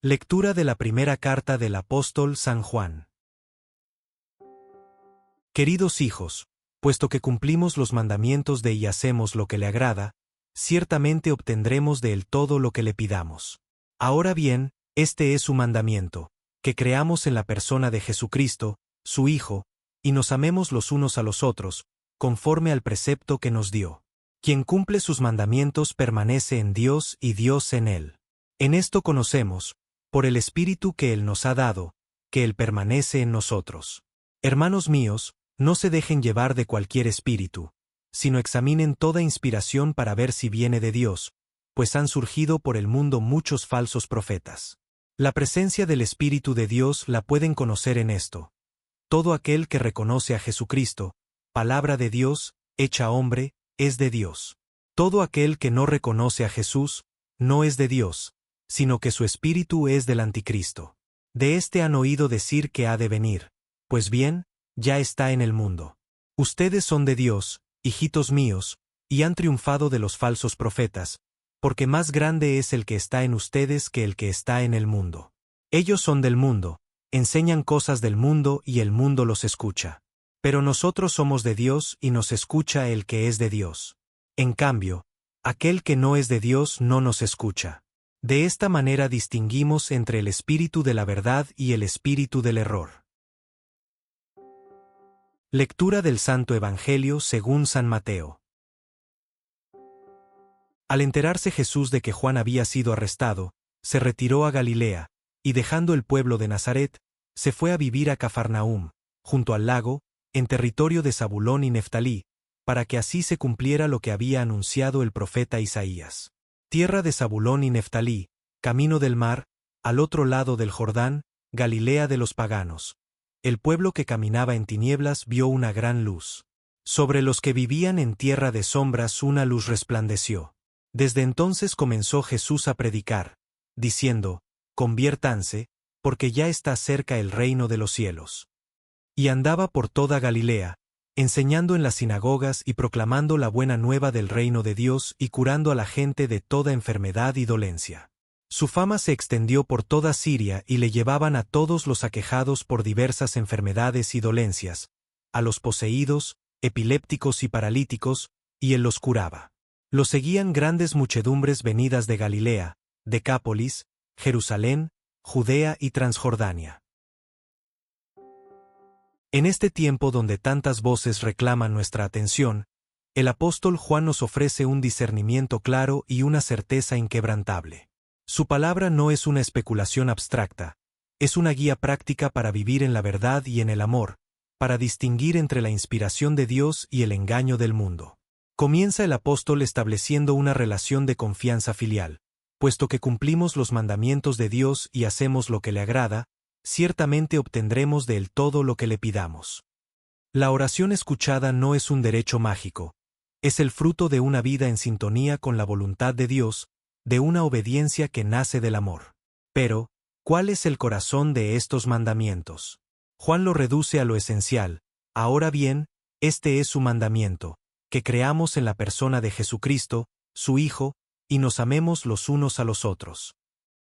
Lectura de la primera carta del apóstol San Juan. Queridos hijos, puesto que cumplimos los mandamientos de y hacemos lo que le agrada, ciertamente obtendremos de él todo lo que le pidamos. Ahora bien, este es su mandamiento, que creamos en la persona de Jesucristo, su Hijo, y nos amemos los unos a los otros, conforme al precepto que nos dio. Quien cumple sus mandamientos permanece en Dios y Dios en él. En esto conocemos, por el Espíritu que Él nos ha dado, que Él permanece en nosotros. Hermanos míos, no se dejen llevar de cualquier espíritu, sino examinen toda inspiración para ver si viene de Dios, pues han surgido por el mundo muchos falsos profetas. La presencia del Espíritu de Dios la pueden conocer en esto. Todo aquel que reconoce a Jesucristo, palabra de Dios, hecha hombre, es de Dios. Todo aquel que no reconoce a Jesús, no es de Dios, sino que su espíritu es del anticristo. De éste han oído decir que ha de venir. Pues bien, ya está en el mundo. Ustedes son de Dios, hijitos míos, y han triunfado de los falsos profetas, porque más grande es el que está en ustedes que el que está en el mundo. Ellos son del mundo, enseñan cosas del mundo y el mundo los escucha. Pero nosotros somos de Dios y nos escucha el que es de Dios. En cambio, aquel que no es de Dios no nos escucha. De esta manera distinguimos entre el espíritu de la verdad y el espíritu del error. Lectura del Santo Evangelio según San Mateo. Al enterarse Jesús de que Juan había sido arrestado, se retiró a Galilea, y dejando el pueblo de Nazaret, se fue a vivir a Cafarnaúm, junto al lago, en territorio de Zabulón y Neftalí, para que así se cumpliera lo que había anunciado el profeta Isaías. Tierra de Zabulón y Neftalí, camino del mar, al otro lado del Jordán, Galilea de los paganos. El pueblo que caminaba en tinieblas vio una gran luz. Sobre los que vivían en tierra de sombras una luz resplandeció. Desde entonces comenzó Jesús a predicar, diciendo: Conviértanse, porque ya está cerca el reino de los cielos. Y andaba por toda Galilea, enseñando en las sinagogas y proclamando la buena nueva del reino de Dios y curando a la gente de toda enfermedad y dolencia. Su fama se extendió por toda Siria y le llevaban a todos los aquejados por diversas enfermedades y dolencias, a los poseídos, epilépticos y paralíticos, y él los curaba. Lo seguían grandes muchedumbres venidas de Galilea, Decápolis, Jerusalén, Judea y Transjordania. En este tiempo donde tantas voces reclaman nuestra atención, el apóstol Juan nos ofrece un discernimiento claro y una certeza inquebrantable. Su palabra no es una especulación abstracta, es una guía práctica para vivir en la verdad y en el amor, para distinguir entre la inspiración de Dios y el engaño del mundo. Comienza el apóstol estableciendo una relación de confianza filial, puesto que cumplimos los mandamientos de Dios y hacemos lo que le agrada, ciertamente obtendremos de él todo lo que le pidamos. La oración escuchada no es un derecho mágico, es el fruto de una vida en sintonía con la voluntad de Dios, de una obediencia que nace del amor. Pero, ¿cuál es el corazón de estos mandamientos? Juan lo reduce a lo esencial: ahora bien, este es su mandamiento, que creamos en la persona de Jesucristo, su Hijo, y nos amemos los unos a los otros.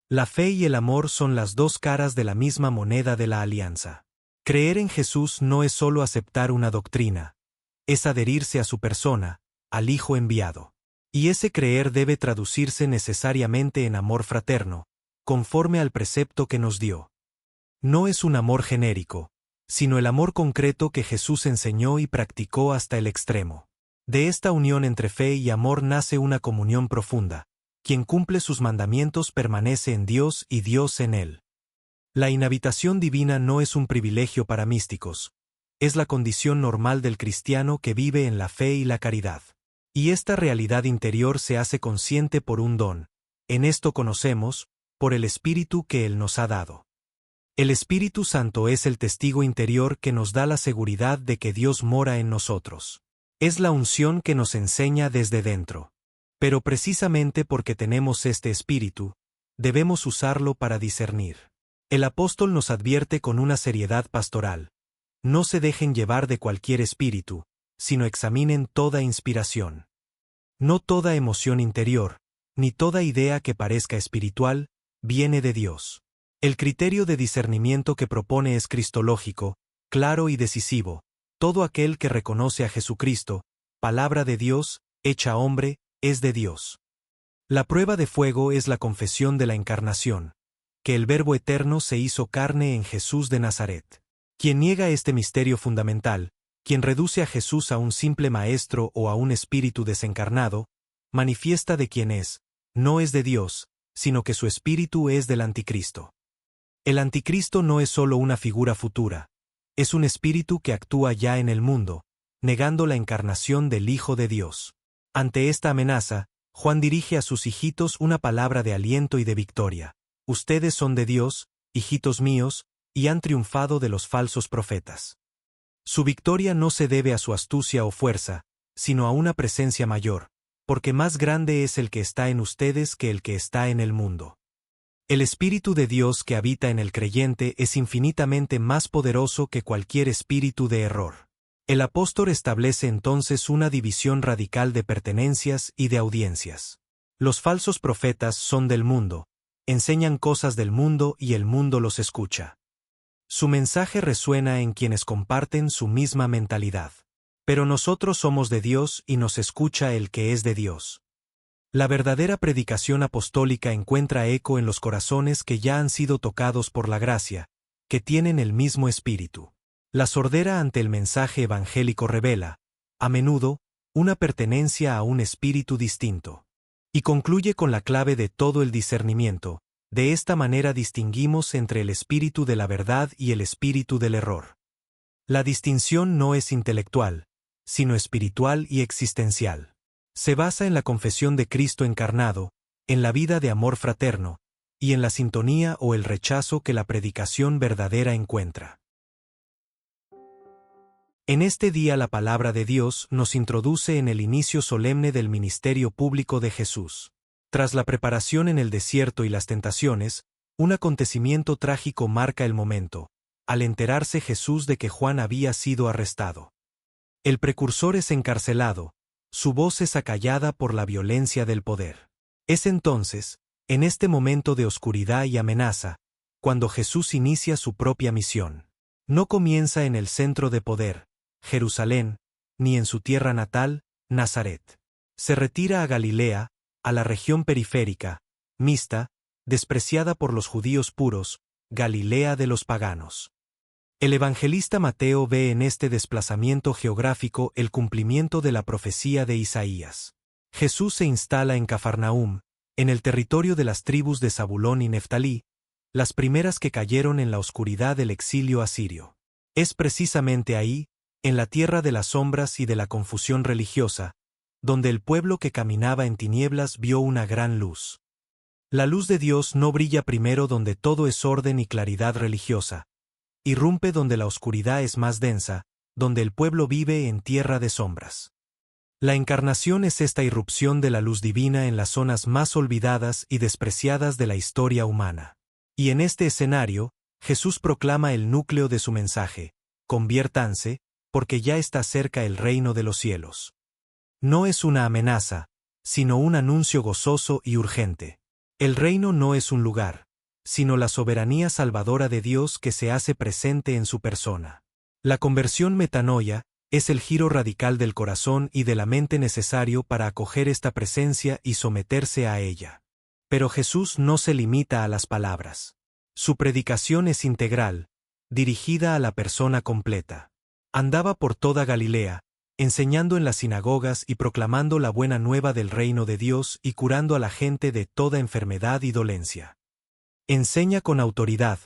La fe y el amor son las dos caras de la misma moneda de la alianza. Creer en Jesús no es solo aceptar una doctrina, es adherirse a su persona, al Hijo enviado. Y ese creer debe traducirse necesariamente en amor fraterno, conforme al precepto que nos dio. No es un amor genérico, sino el amor concreto que Jesús enseñó y practicó hasta el extremo. De esta unión entre fe y amor nace una comunión profunda. Quien cumple sus mandamientos permanece en Dios y Dios en él. La inhabitación divina no es un privilegio para místicos, es la condición normal del cristiano que vive en la fe y la caridad. Y esta realidad interior se hace consciente por un don. En esto conocemos, por el Espíritu que Él nos ha dado. El Espíritu Santo es el testigo interior que nos da la seguridad de que Dios mora en nosotros. Es la unción que nos enseña desde dentro. Pero precisamente porque tenemos este Espíritu, debemos usarlo para discernir. El apóstol nos advierte con una seriedad pastoral: no se dejen llevar de cualquier espíritu, sino examinen toda inspiración. No toda emoción interior, ni toda idea que parezca espiritual, viene de Dios. El criterio de discernimiento que propone es cristológico, claro y decisivo. Todo aquel que reconoce a Jesucristo, palabra de Dios, hecha hombre, es de Dios. La prueba de fuego es la confesión de la encarnación, que el Verbo eterno se hizo carne en Jesús de Nazaret. Quien niega este misterio fundamental, quien reduce a Jesús a un simple maestro o a un espíritu desencarnado, manifiesta de quién es, no es de Dios, sino que su espíritu es del anticristo. El anticristo no es solo una figura futura, es un espíritu que actúa ya en el mundo, negando la encarnación del Hijo de Dios. Ante esta amenaza, Juan dirige a sus hijitos una palabra de aliento y de victoria. Ustedes son de Dios, hijitos míos, y han triunfado de los falsos profetas. Su victoria no se debe a su astucia o fuerza, sino a una presencia mayor, porque más grande es el que está en ustedes que el que está en el mundo. El Espíritu de Dios que habita en el creyente es infinitamente más poderoso que cualquier espíritu de error. El apóstol establece entonces una división radical de pertenencias y de audiencias. Los falsos profetas son del mundo, enseñan cosas del mundo y el mundo los escucha. Su mensaje resuena en quienes comparten su misma mentalidad. Pero nosotros somos de Dios y nos escucha el que es de Dios. La verdadera predicación apostólica encuentra eco en los corazones que ya han sido tocados por la gracia, que tienen el mismo espíritu. La sordera ante el mensaje evangélico revela, a menudo, una pertenencia a un espíritu distinto. Y concluye con la clave de todo el discernimiento: de esta manera distinguimos entre el espíritu de la verdad y el espíritu del error. La distinción no es intelectual, sino espiritual y existencial. Se basa en la confesión de Cristo encarnado, en la vida de amor fraterno, y en la sintonía o el rechazo que la predicación verdadera encuentra. En este día la palabra de Dios nos introduce en el inicio solemne del ministerio público de Jesús. Tras la preparación en el desierto y las tentaciones, un acontecimiento trágico marca el momento, al enterarse Jesús de que Juan había sido arrestado. El precursor es encarcelado, su voz es acallada por la violencia del poder. Es entonces, en este momento de oscuridad y amenaza, cuando Jesús inicia su propia misión. No comienza en el centro de poder, Jerusalén, ni en su tierra natal, Nazaret. Se retira a Galilea, a la región periférica, mixta, despreciada por los judíos puros, Galilea de los paganos. El evangelista Mateo ve en este desplazamiento geográfico el cumplimiento de la profecía de Isaías. Jesús se instala en Cafarnaúm, en el territorio de las tribus de Zabulón y Neftalí, las primeras que cayeron en la oscuridad del exilio asirio. Es precisamente ahí, en la tierra de las sombras y de la confusión religiosa, donde el pueblo que caminaba en tinieblas vio una gran luz. La luz de Dios no brilla primero donde todo es orden y claridad religiosa. Irrumpe donde la oscuridad es más densa, donde el pueblo vive en tierra de sombras. La encarnación es esta irrupción de la luz divina en las zonas más olvidadas y despreciadas de la historia humana. Y en este escenario, Jesús proclama el núcleo de su mensaje: conviértanse, porque ya está cerca el reino de los cielos. No es una amenaza, sino un anuncio gozoso y urgente. El reino no es un lugar, sino la soberanía salvadora de Dios que se hace presente en su persona. La conversión metanoia es el giro radical del corazón y de la mente necesario para acoger esta presencia y someterse a ella. Pero Jesús no se limita a las palabras. Su predicación es integral, dirigida a la persona completa. Andaba por toda Galilea, enseñando en las sinagogas y proclamando la buena nueva del reino de Dios y curando a la gente de toda enfermedad y dolencia. Enseña con autoridad,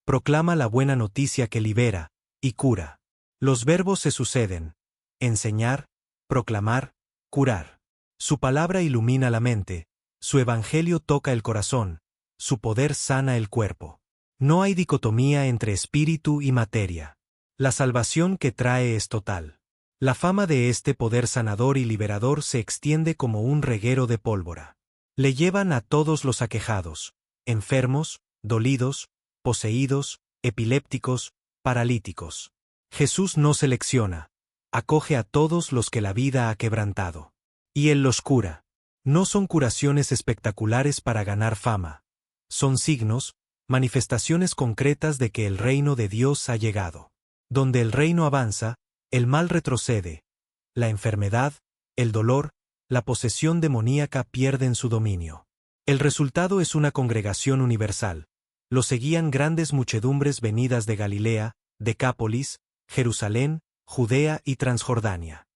proclama la buena noticia que libera y cura. Los verbos se suceden: enseñar, proclamar, curar. Su palabra ilumina la mente, su evangelio toca el corazón, su poder sana el cuerpo. No hay dicotomía entre espíritu y materia. La salvación que trae es total. La fama de este poder sanador y liberador se extiende como un reguero de pólvora. Le llevan a todos los aquejados, enfermos, dolidos, poseídos, epilépticos, paralíticos. Jesús no selecciona, acoge a todos los que la vida ha quebrantado. Y Él los cura. No son curaciones espectaculares para ganar fama. Son signos, manifestaciones concretas de que el reino de Dios ha llegado. Donde el reino avanza, el mal retrocede. La enfermedad, el dolor, la posesión demoníaca pierden su dominio. El resultado es una congregación universal. Lo seguían grandes muchedumbres venidas de Galilea, Decápolis, Jerusalén, Judea y Transjordania.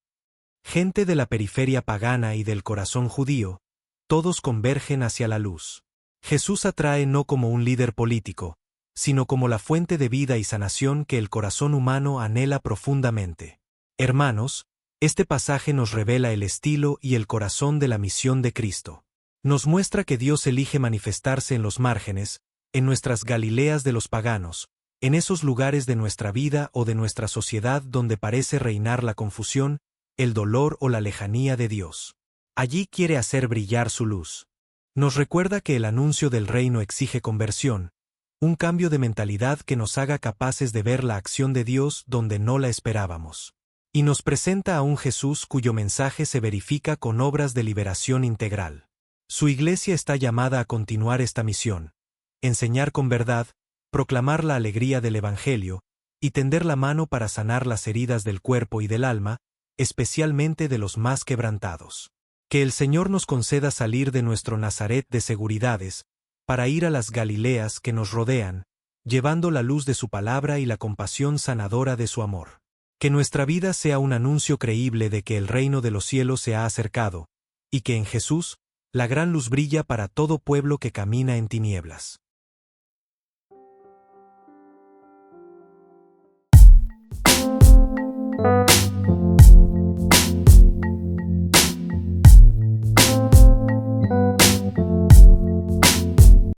Gente de la periferia pagana y del corazón judío, todos convergen hacia la luz. Jesús atrae no como un líder político, sino como la fuente de vida y sanación que el corazón humano anhela profundamente. Hermanos, este pasaje nos revela el estilo y el corazón de la misión de Cristo. Nos muestra que Dios elige manifestarse en los márgenes, en nuestras Galileas de los paganos, en esos lugares de nuestra vida o de nuestra sociedad donde parece reinar la confusión, el dolor o la lejanía de Dios. Allí quiere hacer brillar su luz. Nos recuerda que el anuncio del reino exige conversión, un cambio de mentalidad que nos haga capaces de ver la acción de Dios donde no la esperábamos. Y nos presenta a un Jesús cuyo mensaje se verifica con obras de liberación integral. Su iglesia está llamada a continuar esta misión, enseñar con verdad, proclamar la alegría del Evangelio, y tender la mano para sanar las heridas del cuerpo y del alma, especialmente de los más quebrantados. Que el Señor nos conceda salir de nuestro Nazaret de seguridades, para ir a las Galileas que nos rodean, llevando la luz de su palabra y la compasión sanadora de su amor. Que nuestra vida sea un anuncio creíble de que el reino de los cielos se ha acercado, y que en Jesús, la gran luz brilla para todo pueblo que camina en tinieblas.